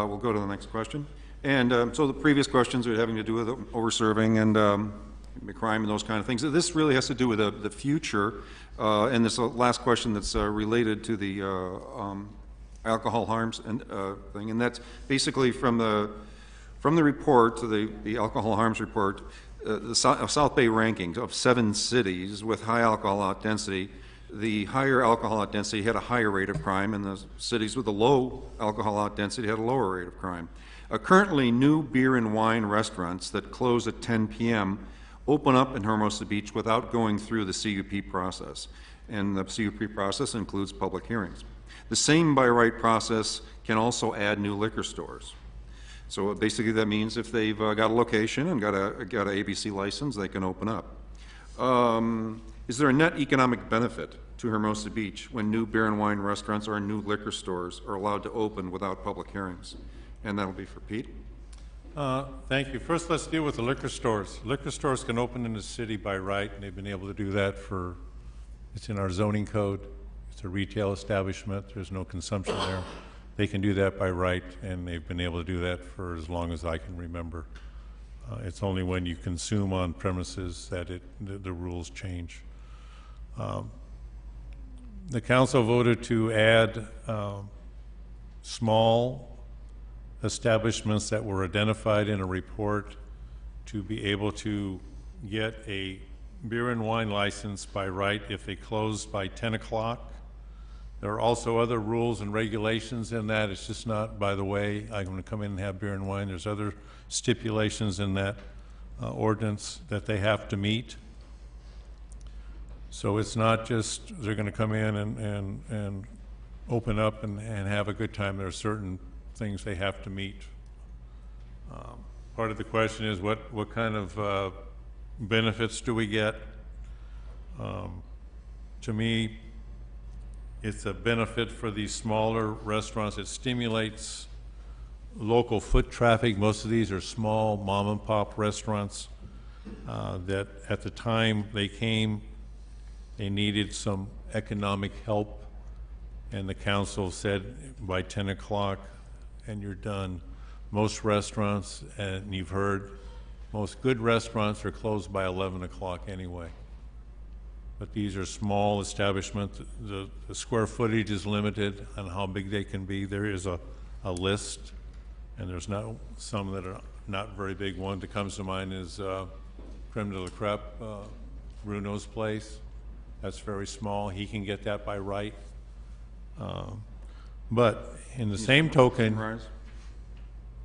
We'll go to the next question. And so the previous questions are having to do with over-serving and crime and those kind of things. This really has to do with the future. And this last question that's related to the alcohol harms and thing. And that's basically from the report, the alcohol harms report, the South Bay rankings of 7 cities with high alcohol density. The higher alcohol density had a higher rate of crime, and the cities with the low alcohol density had a lower rate of crime. Currently, new beer and wine restaurants that close at 10 p.m. open up in Hermosa Beach without going through the CUP process. And the CUP process includes public hearings. The same by right process can also add new liquor stores. So basically that means if they've got a location and got a ABC license, they can open up. Is there a net economic benefit to Hermosa Beach when new beer and wine restaurants or new liquor stores are allowed to open without public hearings? And that'll be for Pete. Thank you. First, let's deal with the liquor stores. Liquor stores can open in the city by right, and they've been able to do that it's in our zoning code. It's a retail establishment. There's no consumption there. They can do that by right, and they've been able to do that for as long as I can remember. It's only when you consume on premises that the rules change. The council voted to add small establishments that were identified in a report to be able to get a beer and wine license by right if they close by 10 o'clock. There are also other rules and regulations in that. It's just not, by the way, I'm going to come in and have beer and wine. There's other stipulations in that ordinance that they have to meet. So it's not just they're going to come in and open up and have a good time. There are certain things they have to meet. Part of the question is what kind of benefits do we get? To me, it's a benefit for these smaller restaurants. It stimulates local foot traffic. Most of these are small mom and pop restaurants that at the time they came, they needed some economic help, and the council said by 10 o'clock and you're done. Most restaurants, and you've heard, most good restaurants are closed by 11 o'clock anyway. But these are small establishments. The square footage is limited on how big they can be. There is a list, and there's not some that are not very big. One that comes to mind is Creme de la Crepe, Bruno's place. That's very small. He can get that by right. But in the same token,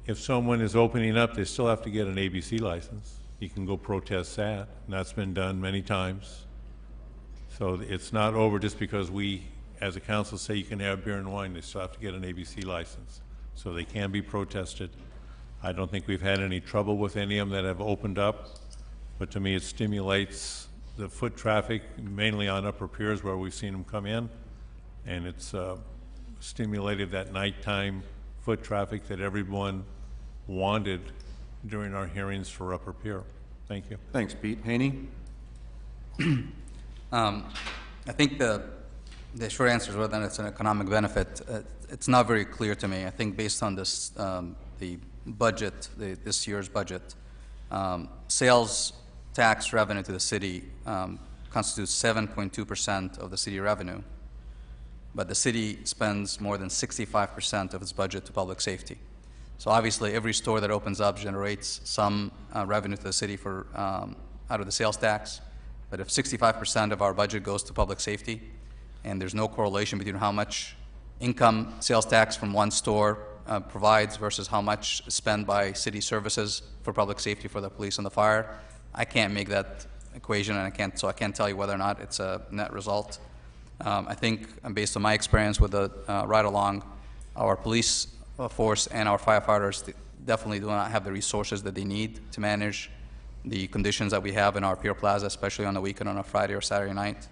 if someone is opening up, they still have to get an ABC license. You can go protest that, and that's been done many times. So it's not over just because we, as a council, say you can have beer and wine. They still have to get an ABC license. So they can be protested. I don't think we've had any trouble with any of them that have opened up, but to me it stimulates the foot traffic, mainly on upper piers where we've seen them come in, and it's stimulated that nighttime foot traffic that everyone wanted during our hearings for upper pier. Thank you. Thanks, Pete. Haney? I think the short answer is whether it's an economic benefit. It's not very clear to me. I think based on this, the budget, this year's budget, sales tax revenue to the city constitutes 7.2% of the city revenue, but the city spends more than 65% of its budget to public safety. So obviously every store that opens up generates some revenue to the city for out of the sales tax. But if 65% of our budget goes to public safety, and there's no correlation between how much income sales tax from one store provides versus how much is spent by city services for public safety for the police and the fire, I can't make that equation, and I can't tell you whether or not it's a net result. I think, based on my experience with the ride-along, our police force and our firefighters definitely do not have the resources that they need to manage the conditions that we have in our Pier Plaza, especially on the weekend, on a Friday or Saturday night.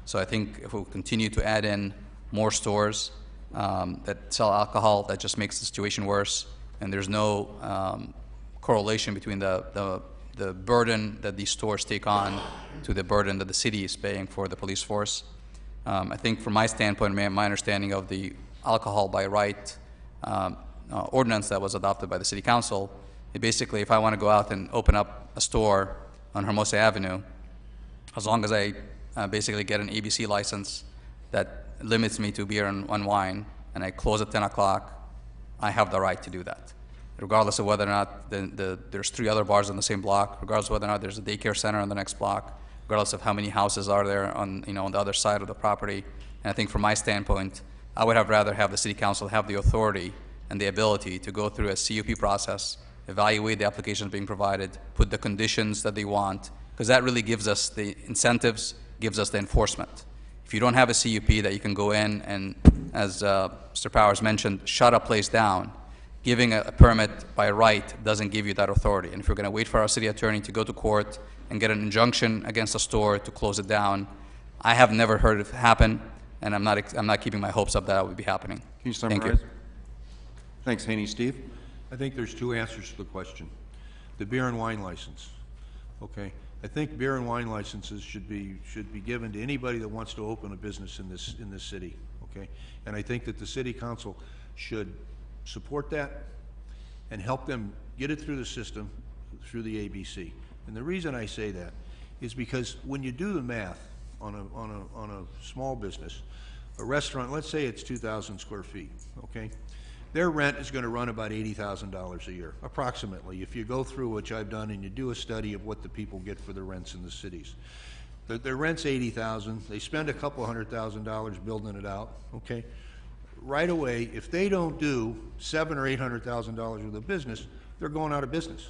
So I think if we continue to add in more stores that sell alcohol, that just makes the situation worse. And there's no correlation between the burden that these stores take on to the burden that the city is paying for the police force. I think from my standpoint, my understanding of the alcohol by right ordinance that was adopted by the city council. It basically, if I want to go out and open up a store on Hermosa Avenue, as long as I basically get an ABC license that limits me to beer and wine, and I close at 10 o'clock, I have the right to do that, regardless of whether or not there's 3 other bars on the same block, regardless of whether or not there's a daycare center on the next block, regardless of how many houses are there on, on the other side of the property. And I think from my standpoint, I would have rather have the city council have the authority and the ability to go through a CUP process, evaluate the applications being provided, put the conditions that they want, because that really gives us the incentives, gives us the enforcement. If you don't have a CUP that you can go in and, as Mr. Powers mentioned, shut a place down, giving a permit by right doesn't give you that authority. And if you're going to wait for our city attorney to go to court and get an injunction against a store to close it down, I have never heard it happen, and I'm not keeping my hopes up that it would be happening. Can you Thank summarize? you. Thanks, Haney. Steve? I think there's 2 answers to the question. The beer and wine license, okay? I think beer and wine licenses should be given to anybody that wants to open a business in this city, okay? And I think that the city council should support that and help them get it through the system, through the ABC. And the reason I say that is because when you do the math on a small business, a restaurant, let's say it's 2,000 square feet, okay? Their rent is going to run about $80,000 a year, approximately, if you go through, which I've done, and you do a study of what the people get for their rents in the cities. Their rent's $80,000. They spend a couple $100,000 building it out, okay? Right away, if they don't do $700,000 or $800,000 worth of business, they're going out of business.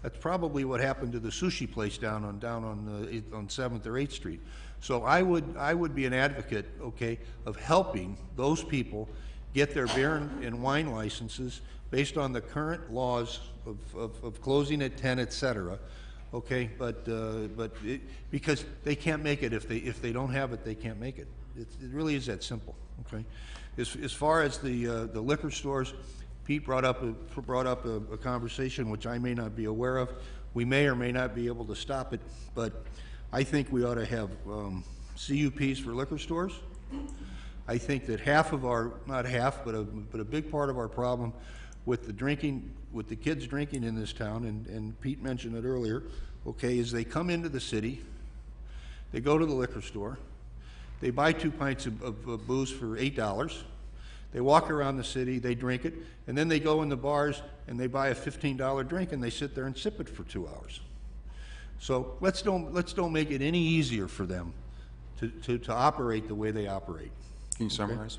That's probably what happened to the sushi place down on 7th or 8th Street. So I would be an advocate, okay, of helping those people get their beer and wine licenses based on the current laws of closing at 10, et cetera, okay? Because they can't make it if they don't have it, they can't make it. It really is that simple, okay? As far as the liquor stores, Pete brought up a conversation which I may not be aware of. We may or may not be able to stop it, but I think we ought to have CUPs for liquor stores. I think that half of our, not half, but a big part of our problem with the drinking, with the kids drinking in this town, and Pete mentioned it earlier, okay, is they come into the city, they go to the liquor store, they buy 2 pints of booze for $8, they walk around the city, they drink it, and then they go in the bars and they buy a $15 drink and they sit there and sip it for 2 hours. So let's don't make it any easier for them to operate the way they operate. Can you summarize?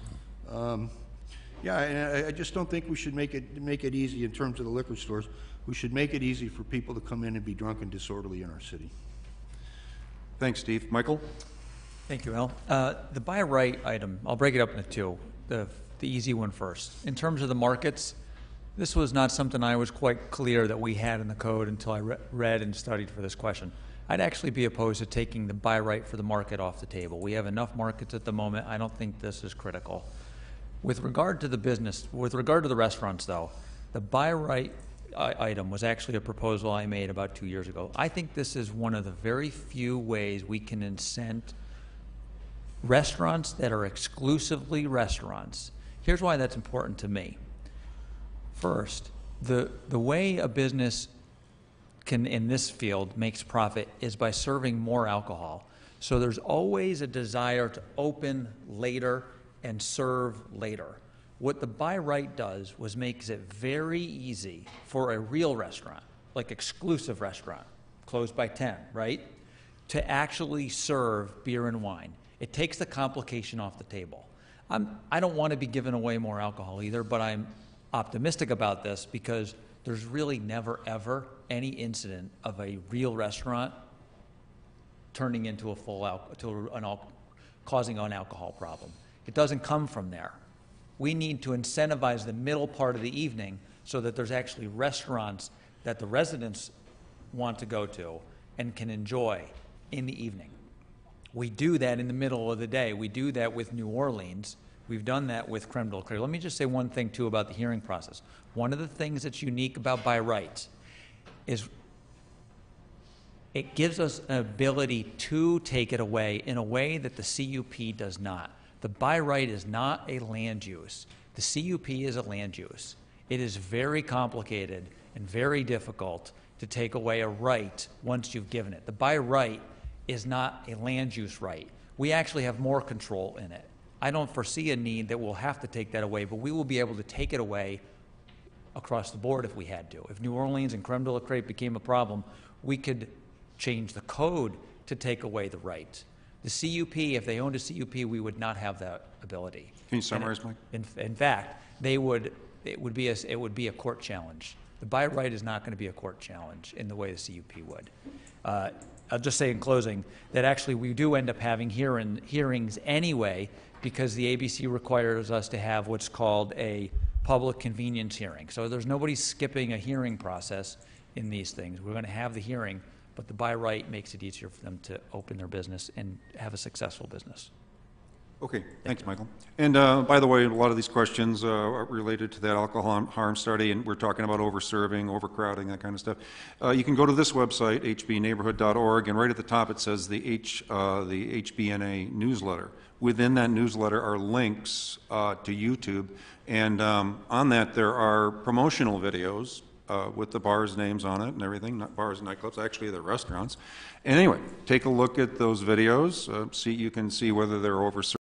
Yeah, and I just don't think we should make it easy in terms of the liquor stores. We should make it easy for people to come in and be drunk and disorderly in our city. Thanks, Steve. Michael? Thank you, Al. The buy right item, I'll break it up into 2. The easy one first. In terms of the markets, this was not something I was quite clear that we had in the code until I read and studied for this question. I'd actually be opposed to taking the buy right for the market off the table. We have enough markets at the moment. I don't think this is critical. With regard to the business, with regard to the restaurants though, the buy right item was actually a proposal I made about 2 years ago. I think this is one of the very few ways we can incent restaurants that are exclusively restaurants. Here's why that's important to me. First, the way a business can, in this field, makes profit is by serving more alcohol. So there's always a desire to open later and serve later. What the buy right does was makes it very easy for a real restaurant, like exclusive restaurant, closed by 10, right, to actually serve beer and wine. It takes the complication off the table. I don't want to be giving away more alcohol either, but I'm optimistic about this because there's really never, ever any incident of a real restaurant turning into a causing an alcohol problem. It doesn't come from there. We need to incentivize the middle part of the evening so that there's actually restaurants that the residents want to go to and can enjoy in the evening. We do that in the middle of the day. We do that with New Orleans. We've done that with Creme de la Creme. Let me just say one thing, too, about the hearing process. One of the things that's unique about buy rights is it gives us an ability to take it away in a way that the CUP does not. The buy right is not a land use. The CUP is a land use. It is very complicated and very difficult to take away a right once you've given it. The by right is not a land use right. We actually have more control in it. I don't foresee a need that we'll have to take that away, but we will be able to take it away across the board if we had to. If New Orleans and creme de la crepe became a problem, we could change the code to take away the right. The CUP, if they owned a CUP, we would not have that ability. Can you summarize, Mike? In fact, it would be a court challenge. The by right is not going to be a court challenge in the way the CUP would. I'll just say in closing that actually we do end up having hearings anyway, because the ABC requires us to have what's called a public convenience hearing. So there's nobody skipping a hearing process in these things. We're going to have the hearing, but the by right makes it easier for them to open their business and have a successful business. Okay, thanks, Michael. And by the way, a lot of these questions are related to that alcohol harm study, and we're talking about over-serving, overcrowding, that kind of stuff. You can go to this website, hbneighborhood.org, and right at the top it says the HBNA newsletter. Within that newsletter are links to YouTube, and on that there are promotional videos with the bars' names on it and everything, not bars and nightclubs, actually they're restaurants. And anyway, take a look at those videos, you can see whether they're over